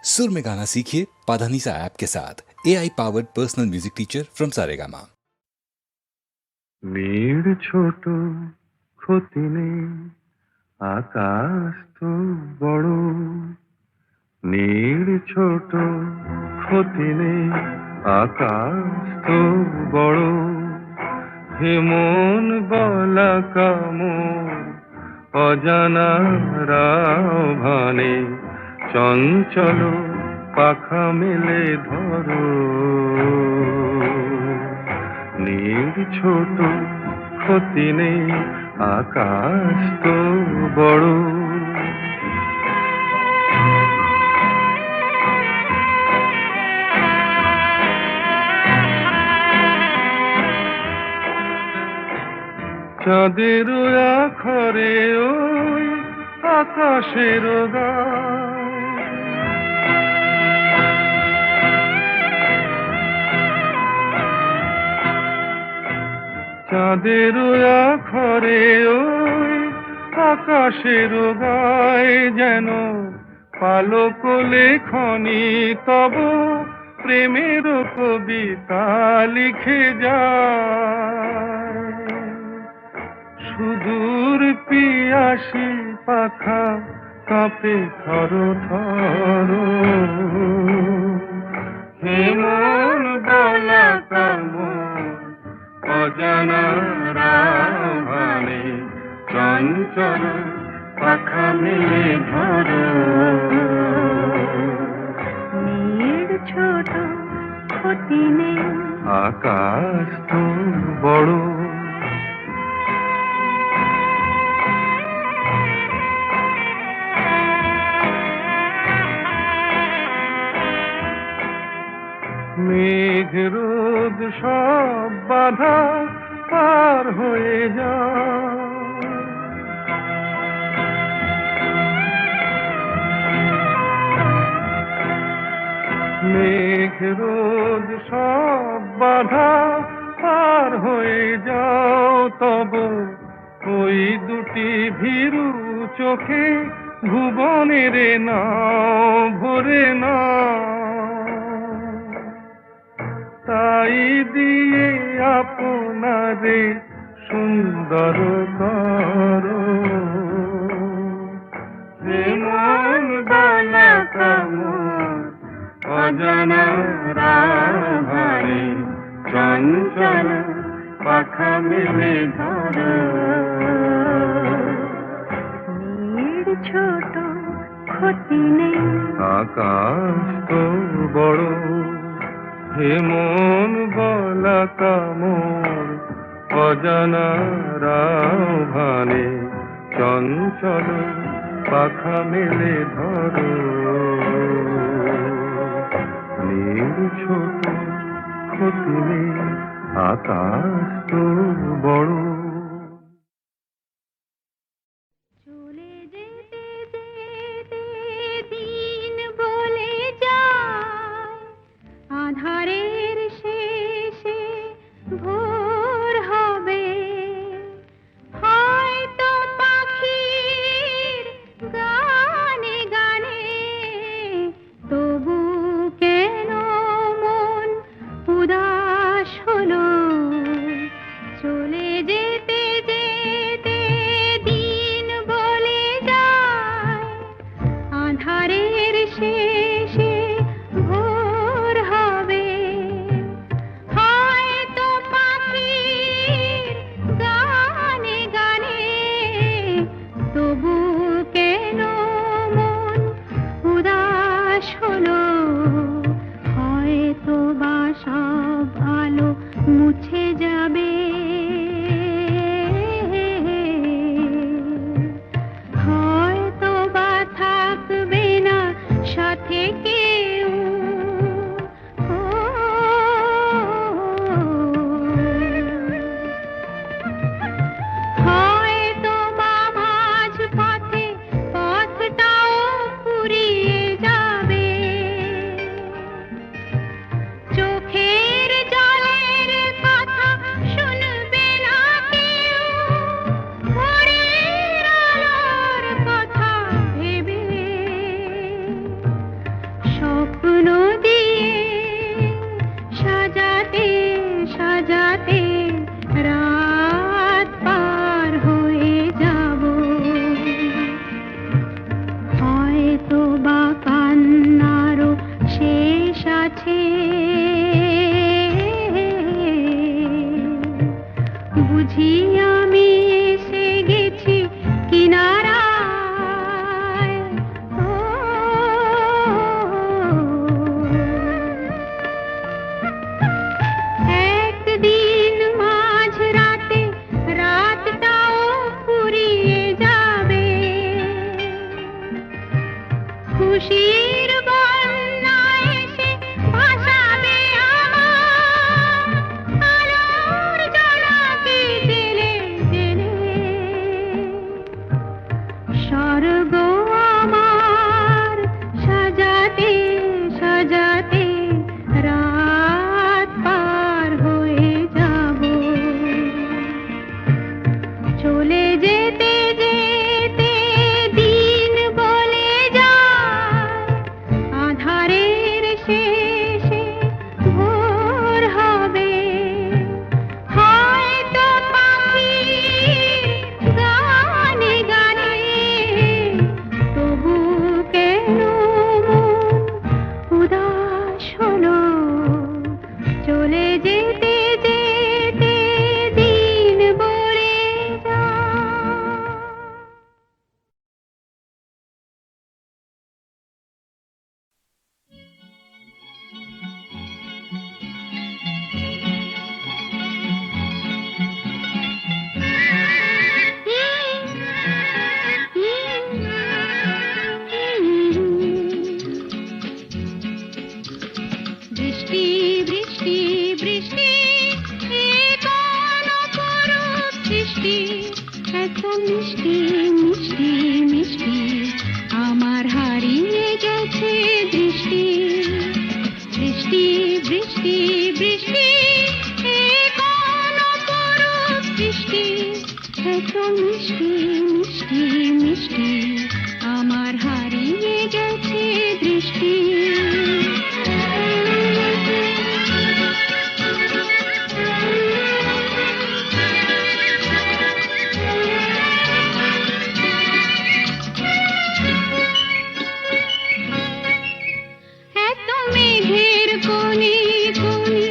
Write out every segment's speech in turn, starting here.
सुर में गाना सीखिए पाधानीसा ऐप के साथ AI powered personal music teacher from Saregama. মেয়ের ছোট ক্ষতি নেই, আকাশ তো বড়। মেয়ের ছোট ক্ষতি নেই, আকাশ তো বড়। হে মন বলা কামড় অজানা রাভানে, চঞ্চল পাখা মেলে ধরো। নীর ছোট ক্ষতি নেই, আকাশ তো বড়। চাঁদের আখরে ওই আকাশের গায়, চাঁদের আখরে ওই আকাশের গায়, যেন পালক লেখনি তব প্রেমের কবিতা লিখে যায়। সুদূর পিয়াসী পাখা কাঁপে থর থর। হে মন বলা কামড় অজানা রাভানে, চঞ্চল পাখা মেলে ধরো। মেয়ের ছোট ক্ষতি নেই, আকাশ তো বড়। মেঘ রোদ সব বাধা পার হয়ে যায়, মেঘ রোদ সব বাধা পার হয়ে যাও। তব ওই দুটি ভীরু চোখে ভুবনের নাও ভরে নাও। তাই দিয়ে আপনারে সুন্দর করো। হে মন বলা কামড় অজানা রাভানে, চঞ্চল পাখা মেলে ধরো। মেয়ের ছোট ক্ষতি নেই, আকাশ তো বড়। হে মন বলা কামড় অজানা রাভানে, চঞ্চল পাখা মেলে ধরো। নীর ছোট ক্ষতি নেই, আকাশ তো বড়। চলে যেতে যেতে দিন বলে যায়, আধারের শেষে ভোর হবে। হয়তো পাখির গানে গানে, তবু কেন মন উদাস হলো। চলে যেতে যেতে দিন বলে যায়, আধারের শেষে ভোর হবে। হয়তো পাখির গানে গানে, তবু কেন মন উদাস হলো। হয়তো বা সব আলো মুছে যাবে, হয়তো বা থাকবে না সাথে কেউ। হয়তো বা মাঝ পথে পথটাও ফুরিয়ে যাবে। মিষ্টি মিষ্টি মিষ্টি আমার হারিয়ে গেছে দৃষ্টি বৃষ্টি বৃষ্টি বৃষ্টি এ কোন অপরূপ বৃষ্টি এত মিষ্টি মিষ্টি মিষ্টি আমার হারিয়ে গেছে দৃষ্টি এত মেঘের কোণে কোণে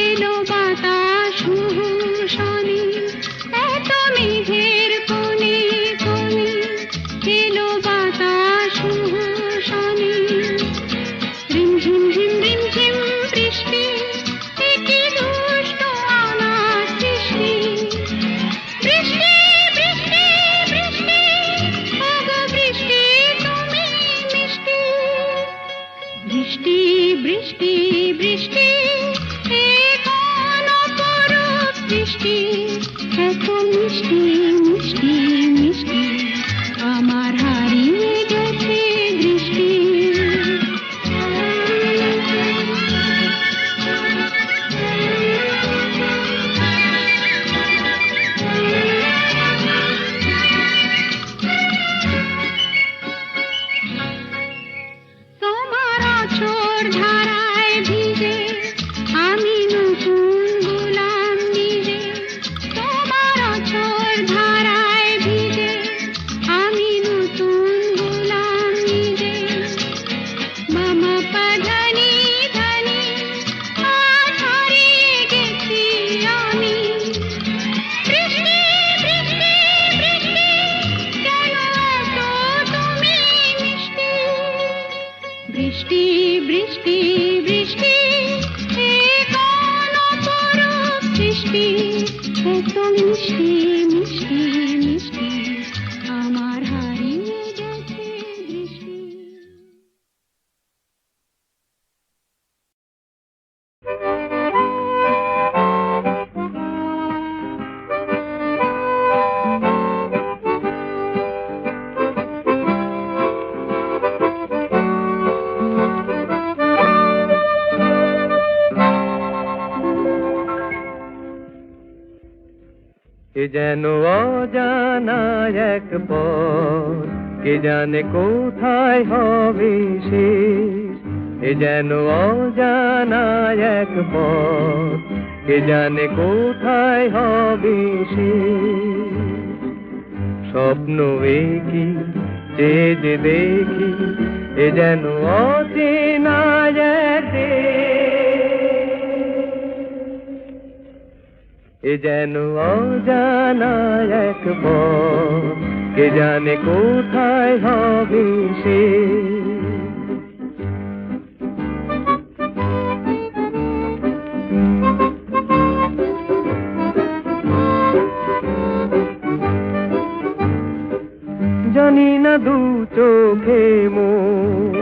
এলো বাতাস শনি এত মেঘের কোণে কোণে এলো বাতাস শনি রিমঝিম ঝিম রিমঝিম বৃষ্টি এ কি দুষ্ট অনাথ সৃষ্টি বৃষ্টি বৃষ্টি বৃষ্টি ওগো বৃষ্টি তুমি মিষ্টি বৃষ্টি বৃষ্টি বৃষ্টি এ কোন অপরূপ বৃষ্টি এত মিষ্টি মিষ্টি মিষ্টি আমার হারিয়ে গেছে দৃষ্টি তোমার অঝোর ধারায় ভিজে আমি নতুন গোলাম নিজে তোমার অঝোর ধারায় ভিজে আমি নতুন গোলাম নিজে মামা পাধানি ধানি আজ হারিয়ে গেছি আমি বৃষ্টি বৃষ্টি বৃষ্টি কেন এত তুমি মিষ্টি বৃষ্টি বৃষ্টি বৃষ্টি এ কোন অপরূপ বৃষ্টি এত মিষ্টি মিষ্টি মিষ্টি আমার হারিয়ে গেছে দৃষ্টি এ যেন অজানা এক পথ কে জানে কোথায় হবে শেষ এ যেন অজানা এক পথ কে জানে কোথায় হবে শেষ স্বপ্ন কি যে যে দেখি এ যেন অচেনা এক এ যেন অজানা এক পথ কে জানে কোথায় হবে সে জানি না দু চোখে মোর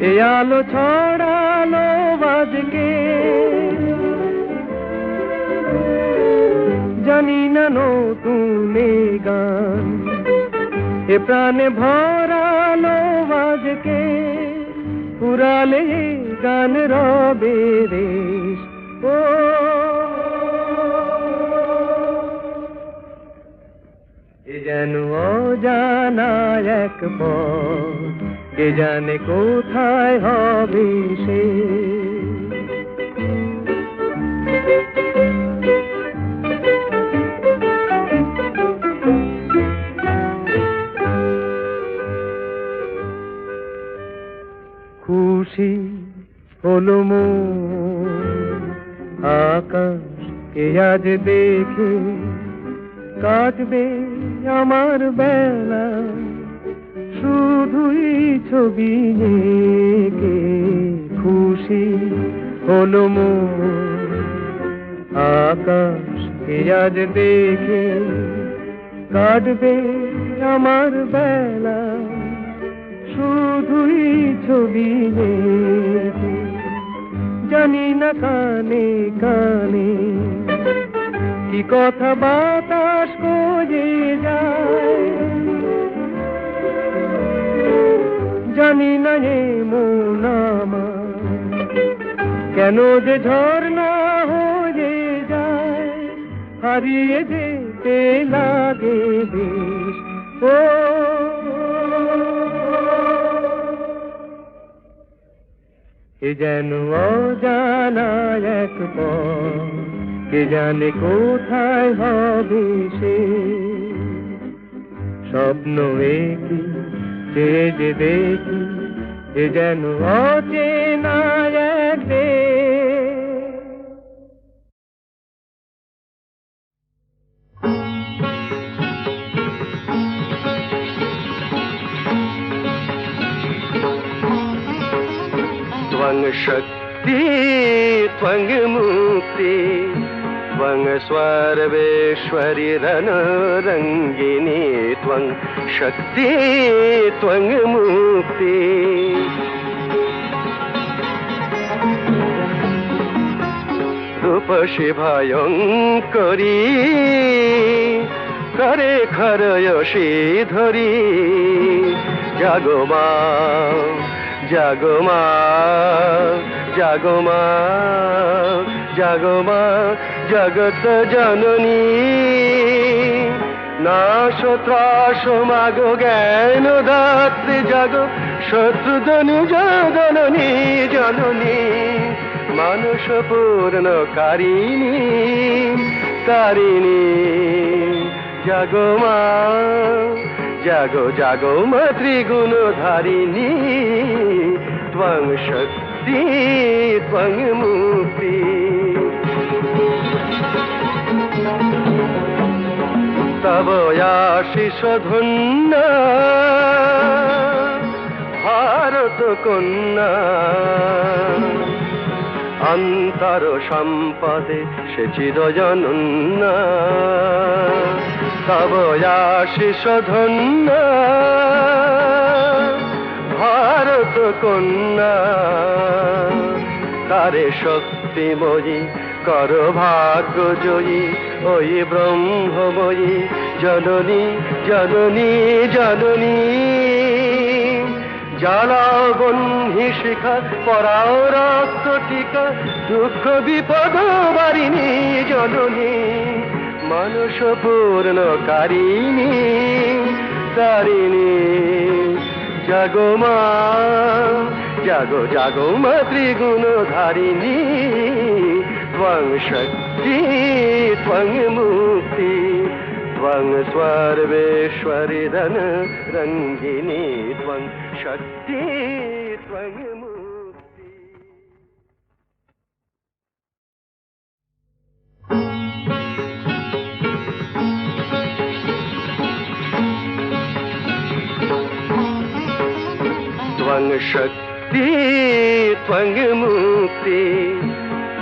এ আলো ছড়ালো বাজকে জানি না নতুন গান এ প্রাণে ভরালো বাজকে পুরালে গান রবে রেশ ও এ যেন অজানা এক পথ কে জানে কোথায় হবে সে খুশি হলো মন আকাশ কে আজ দেখে কাটবে আমার বেলা শুধুই ছবি এঁকে খুশি হলো মন আকাশ কে আজ দেখে কাটবে আমার বেলা শুধুই ছবি এঁকে জানি না কানে কানে কি কথা বাতাস করে যায়, জানি না এ মন আমার কেন যে ঝর্ণা হয়ে যায়, হারিয়ে যেতে লাগে বেশ। ও এ যেন অজানা এক পথ, কে জানে কোথায় হবে সে স্বপ্ন একই চেয়ে যে দেখি, এ যেন অচেনা এক দেশ। त्वं शक्ति त्वं मुक्ति त्वं सर्वेश्वरि रणरङ्गिनी, त्वं शक्ति त्वं मुक्ति। रूपसि भयङ्करी करे खरयसि धरी, जागो मा जागो मा जागो मा जागो मा जगत जननी। नाश त्रास मागो ज्ञान दात्री, जागो शत्रुधनु जननी जननी। मानुष पूर्ण कारिणी तारिणी, जागो मा जागो जागो मा त्रिगुणधारिणी। त्वं शक्ति त्वं मुक्ति। तव आशीष धन्य भारत कन्या, अंतर सम्पदे से चिरजनन्या। तव आशीष धन्य भारत कन्या, तारे शक्तिमयी कर भाग्य जयी, ओई ब्रह्ममयी जननी जननी जननी। জ্বালাও বন্ধি শিখা পরাও রক্ত টিকা, দুঃখ বিপদ বারিণী জননী। মানুষ পূর্ণ কারিণী তারিণী, জাগো মা জাগো জাগো মা ত্রিগুণধারিণী। त्वं शक्ति त्वं मुक्ति त्वं सर्वेश्वरि रणरङ्गिनी, त्वं शक्ति त्वं मुक्ति। त्वं शक्ति त्वं मुक्ति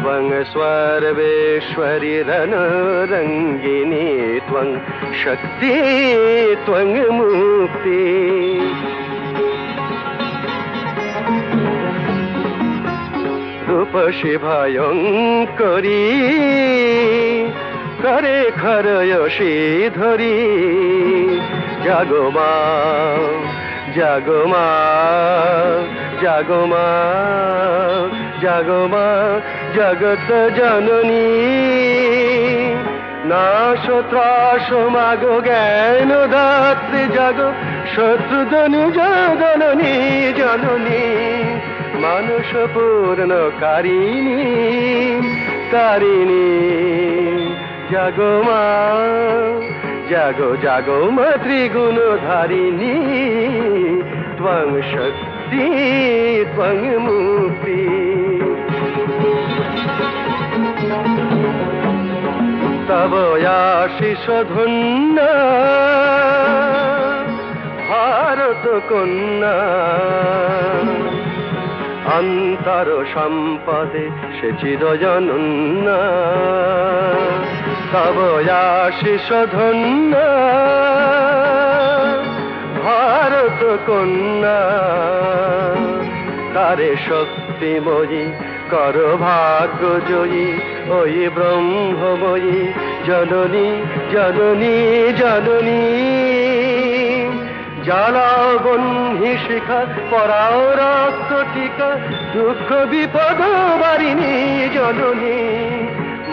त्वं सर्वेश्वरि रणरङ्गिनी, त्वं शक्ति त्वं मुक्ति। रूपसि भयङ्करी करे खरयसि धरी, जागो मा जागो मा जागो मा जागो मा जगत जननी। नाश त्रास मागो ज्ञान दात्री, जागो शत्रुधनु जननी जननी। मानुष पूर्ण कारिणी तारिणी, जागो मा जागो जागो मा त्रिगुणधारिणी। त्वं शक्ति त्वं मुक्ति। तव आशीष धन्य भारत कन्या, अंतर सम्पदे से चिरजनन्या। तव आशीष धन्य भारत कन्या, तारे शक्तिमयी কর ভাগ্য জয়ী ওই ব্রহ্মময়ী জননী জননী জননী। জ্বালাও বহ্নি শিখা পরাও রক্ত টিকা দুঃখ বিপদ বারিণী জননী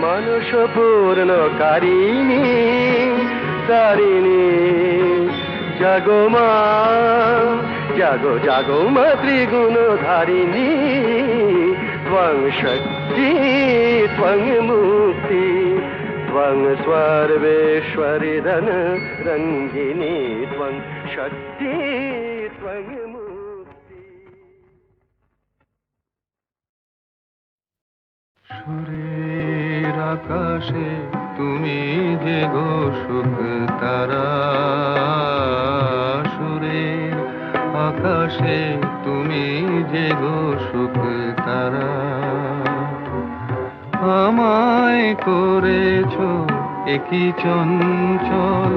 মানস পূর্ণকারিণী তারিণী। জাগো মা জাগো জাগো মা ত্রিগুণ ধারিণী ত্বং শক্তি ত্বং মুক্তি ত্বং সর্বেশ্বরী ধন রঙ্গিনী ত্বং শক্তি ত্বং মুক্তি। সুরের আকাশে তুমি যে গো সুখ তারা, সুরের আকাশে তুমি যে গো সুখ তারা। আমায় করেছ একই চঞ্চল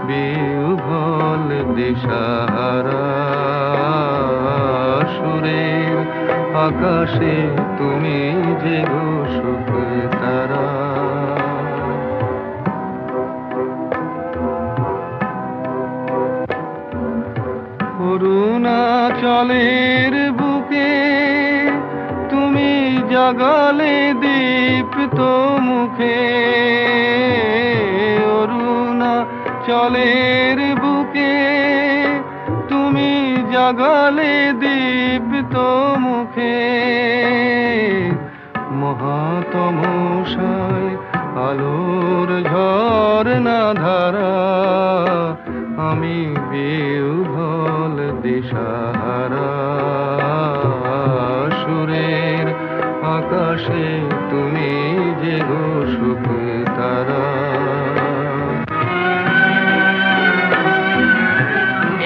বিহ্বল দিশাহারা, সুরের আকাশে তুমি যে গো সুখ তারা। অরুণাচলের বুকে তুমি জাগালে দীপ্ত মুখে, অরুণাচলের বুকে তুমি জাগালে দীপ্ত মুখে। মহাতমসায় আলোর ঝরনা ধারা, আমি বিহ্বল দিশাহারা। সুরের আকাশে তুমি যে গো সুখ তারা।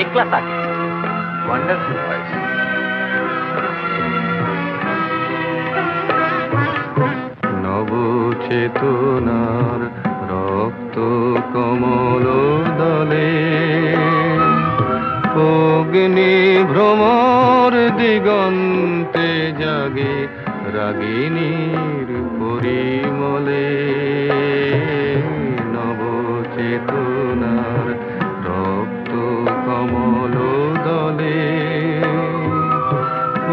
একলা থাকে ওয়ান্ডারফুল ভয়েস। নবচেতনার রক্ত কমল দলে, অগ্নি ভ্রমর দিগন্তে জাগে রাগিনীর পরিমলে। নবচেতনার রক্ত কমল দলে,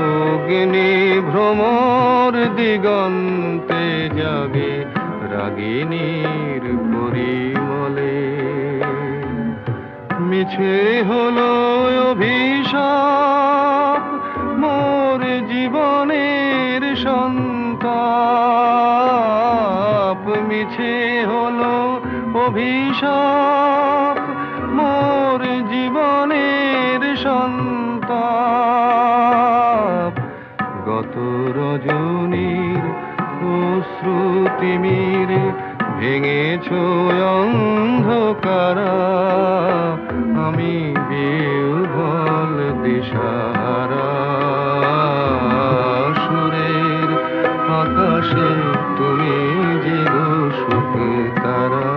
অগ্নি ভ্রমর দিগন্তে জাগে রাগিনীর পরিমলে। মিছে হলো অভিশাপ মোর জীবনের সন্তাপ, মিছে হলো অভিশাপ মোর জীবনের সন্তাপ। গত রজনীর অশ্রুতিমিরে ভেঙেছ অন্ধকারা, আমি বিহ্বল দিশাহারা। সুরের আকাশে তুমি যে গো সুখ তারা।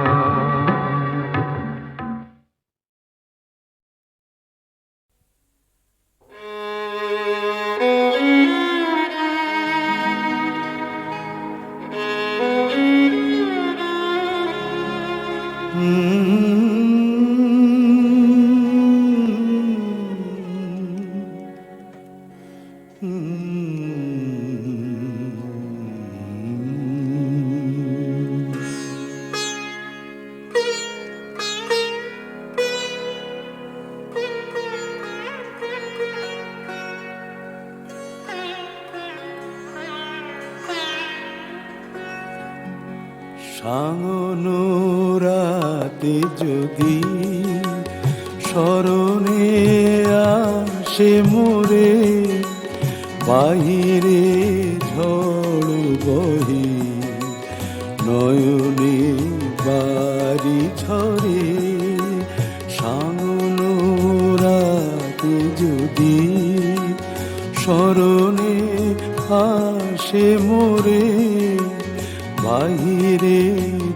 সাঙ্গনো রাতে যদি স্মরণে আসে মোরে, বাহিরে ঝড় বহি নয়নে বাড়ি ঝরে। সাঙ্গনো রাতে যদি স্মরণে আসে মোরে, বাহিরে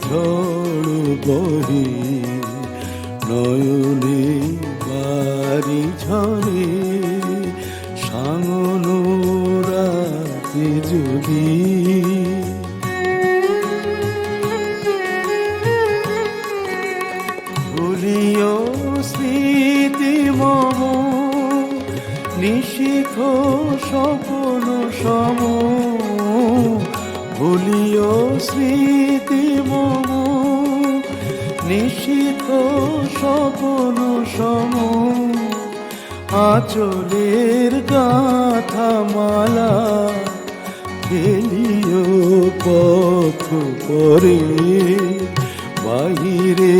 ঝড় বহি নয়নে বাড়ি ঝরে। সাঙ্গনো রাতে রাতে যদি ভুলিও স্মৃতি মম নিশিখ স্বপ্ন সম ভুলিও স্মৃতি মম নিশিখ স্বপ্ন সম আঁচলের গাথা মালা ফেলিও পথ পরে বাহিরে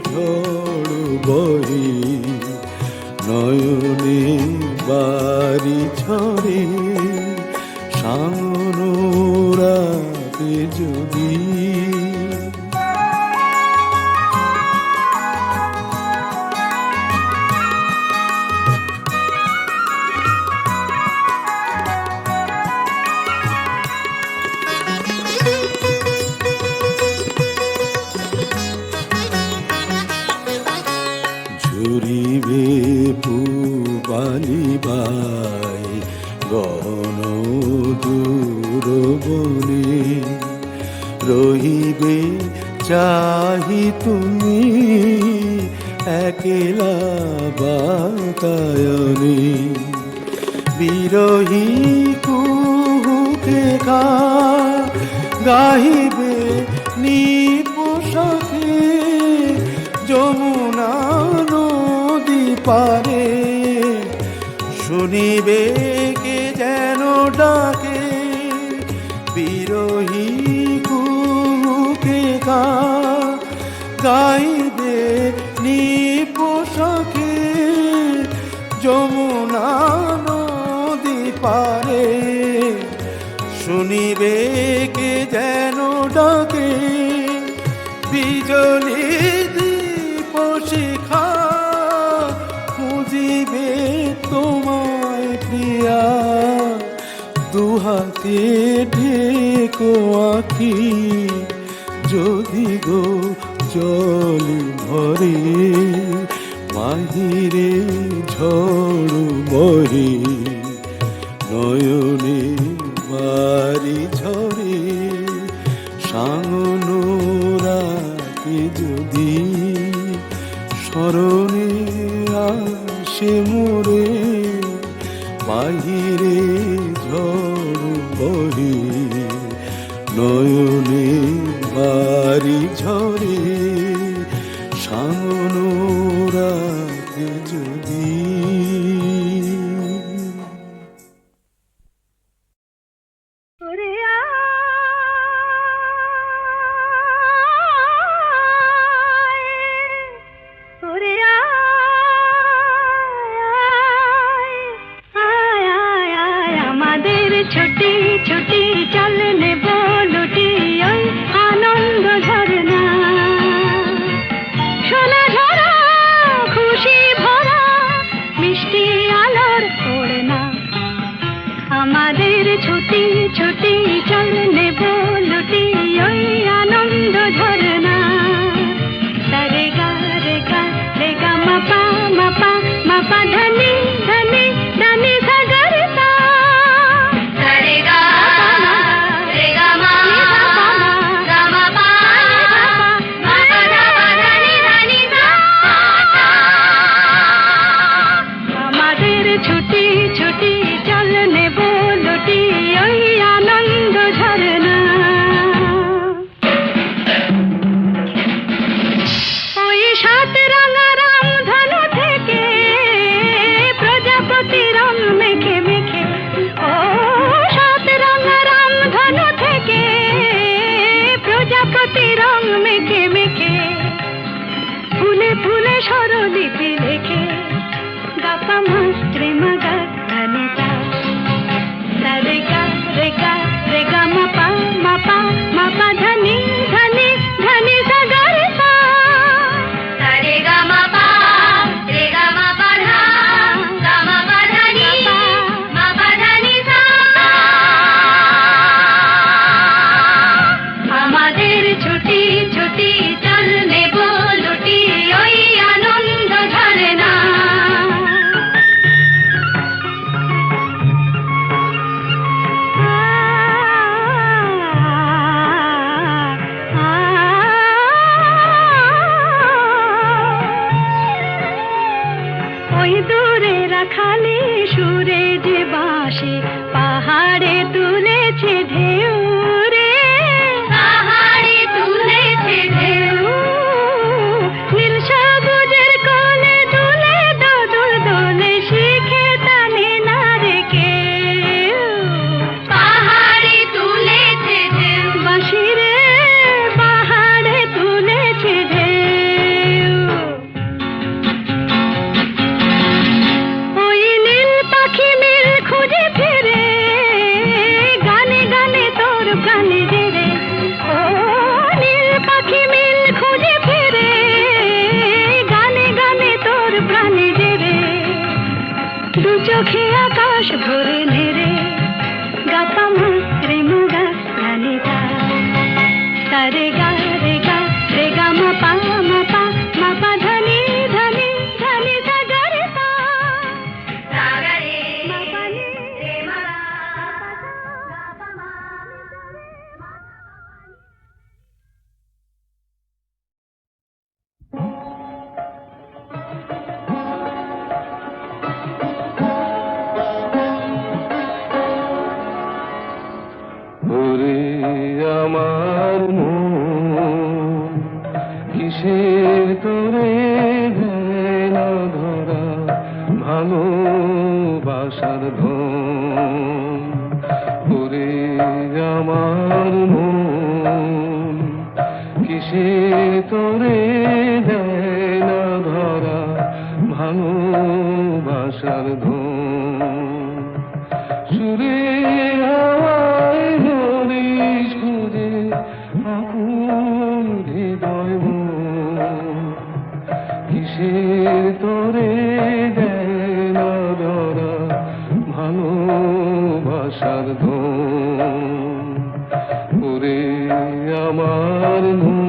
ঝড় বহে নয়নে বাড়ি ঝরে সামন রাতে যদি ঝুরিবে পুবালিবাই গহন দূর বনে রহিবে চাহি তুমি একলা বাতায়নে বিরহী কুহুকে গাহিবে নিপোষাকে যমুনা নদী পারে শুনিবে কে যেন ডাকে বিরহী কুহুকে গাইবে নিপোষাকে যমুনা নদী পারে শুনিবে কে যেন ডাকে বিজলি দীপ শিখা খুঁজিবে তোমায় প্রিয়া দুহাতে ঢেকো আঁখি যদি গো জল ভরে মাহিরে ঝড় বহে নয়নে বাড়ি ঝরে সাঙন রাতে যদি স্মরণে আসে মোরে বাহিরে ঝড় বহে নয়নে বাড়ি ঝরে সাঙন রাতে যদি ওরে ওরে আমাদের ছুটি ছুটি চল নেব লুটি ওই আনন্দ ঝরনা সোনা ঝরা খুশি ভরা মিষ্টি আলোর ওড়না আমাদের ছুটি ছুটি চল নেব লুটি ওই আনন্দ ঝরনা রে গা রে গা মাপা মাপা মাপা ধনি ধনি ধনি সাগরতা রে গা মা গা মা পা মা পা ধনি ধনি আমাদের ছুটি ছুটি চল নেব লুটি ওই আনন্দ ঝরনা ওই সাত রাঙা রামধনু থেকে প্রজাপতি পাহাড়ে তুলেছে ঢেউ রে, পাহাড়ে তুলেছে ঢেউ, নীল সবুজের কোলে দুলে দোদুল দোলে শিখে টানে না রে কেউ। পাহাড়ে তুলেছে ঢেউ, বাঁশি রে পাহাড়ে তুলেছে ঢেউ। ওই নীল পাখি মিল খুঁজে ফিরে, গানে গানে তোর প্রাণে জেরে। ও নীল পাখি মিল খুঁজে ফিরে, গানে গানে তোর প্রাণে জেরে। দু চোখে আকাশ ভরে নেড়ে, গাপা মা রে মুগা গানে গা, সারে গা রে গা রে গা মা পা মা পা মা পা ধনি ধনি ধনি সা গা রে পা, সা গা রে মা পা নি রে মা গা পা মা নি সা রে মা। ওরে আমার মন কিসের তোরে ভেলা ধরা ভালোবাসার ধন। ওরে আমার মন কিসের তোরে ভেলা ধরা ভালোবাসার ধন। সুরে হাওয়ায় হরিশ খুঁজে আকুল হৃদয় মন। কিসের তোরে দেয় না ধরা ভালোবাসার ধন। ওরে আমার মন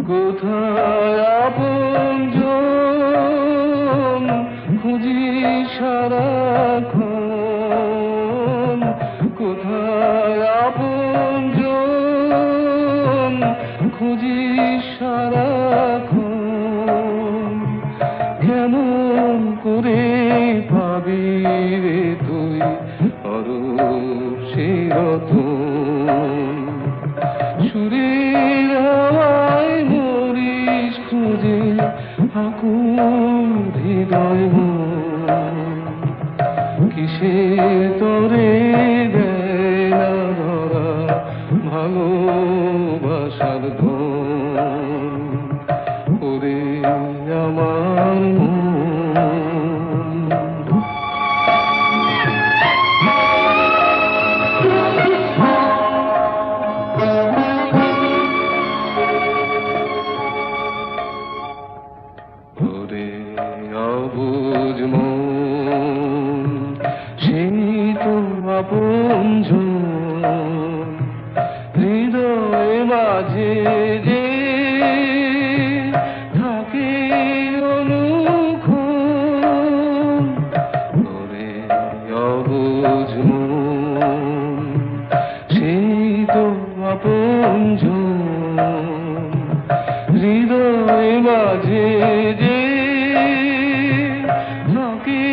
কোথায় আপনজন খুঁজি সারাক্ষণ। কোথায় আপনজন খুঁজি সারাক্ষণ। কেমন করে পাবি রে তুই অরূপ চিরতন। সুরের হাওয়ায় হরিশ খুঁজে আকুল হৃদয় মন। কিসের তোরে দেয় না ধরা ভালোবাসার ধন। ওরে আমার মন ওরে অবুঝ মন সেই তো আপনজন। হৃদয় মাঝে যে থাকে অনুক্ষণ। ওরে অবুঝ মন সেই তো আপনজন। হৃদয় মাঝে যে থাকে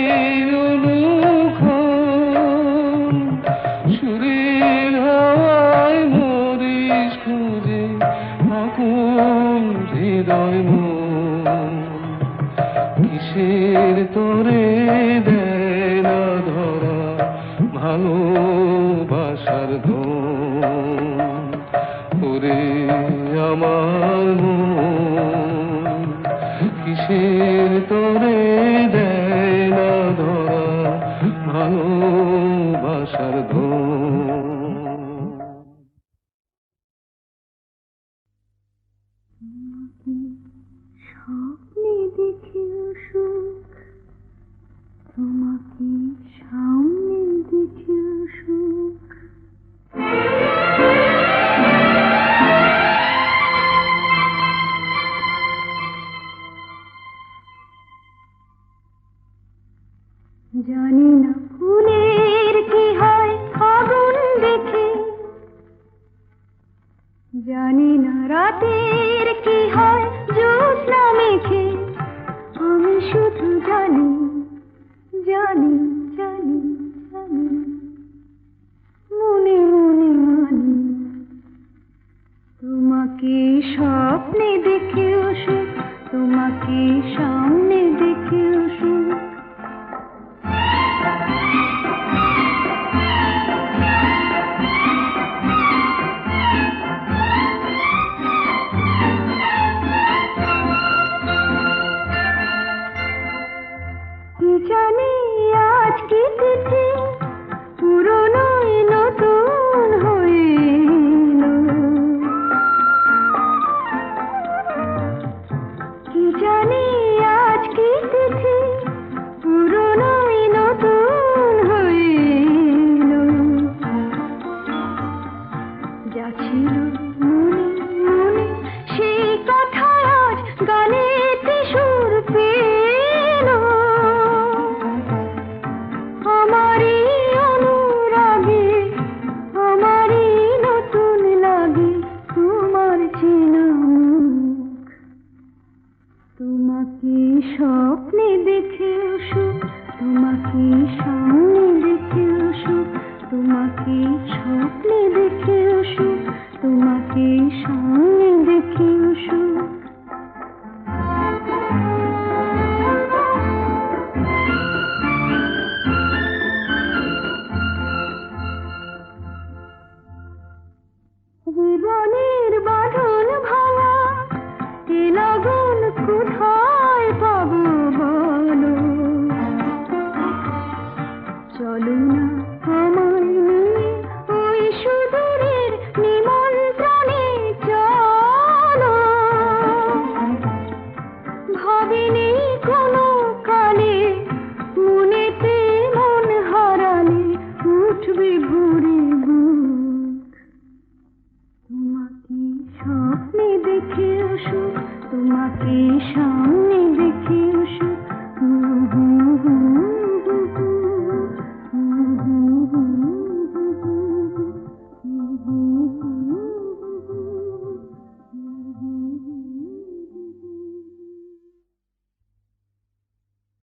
অনুক্ষণ। সুরের হাওয়ায় হরিশ খুঁজে আকুল হৃদয় মন। কিসের তোরে দেয় না ধরা ভালোবাসার ধন। ওরে আমার মন কিসের তোরে দেয় না ধরা ভালোবাসার ধন। স্বপ্নে দেখেও সুখ, তোমাকে সামনে দেখেও সুখ। জানি না ফুলের কি হয় আগুন দেখে, জানি না রাতের কি হয় জ্যোৎস্না মেঘে, আমি শুধু জানি জানি জানি জানি মনে মনে মানি তোমাকে স্বপ্নে দেখেও সুখ, তোমাকে সামনে দেখেও সুখ। কি জানি আজ কি তিথি পুরনো নতুন হইল, কি জানি আজ কি তিথি পুরনো নতুন হইল, যা ছিল মনে মনে সেই কথা আজ গানেতে সুর পেল, আমারই অনুরাগে আমারই নতুন লাগে তোমার চেনা মুখ, তোমাকে স্বপ্নে দেখেও সুখ, তোমাকে সামনে দেখেও সুখ, তোমাকে স্বপ্নে দেখেও সুখ, তোমাকে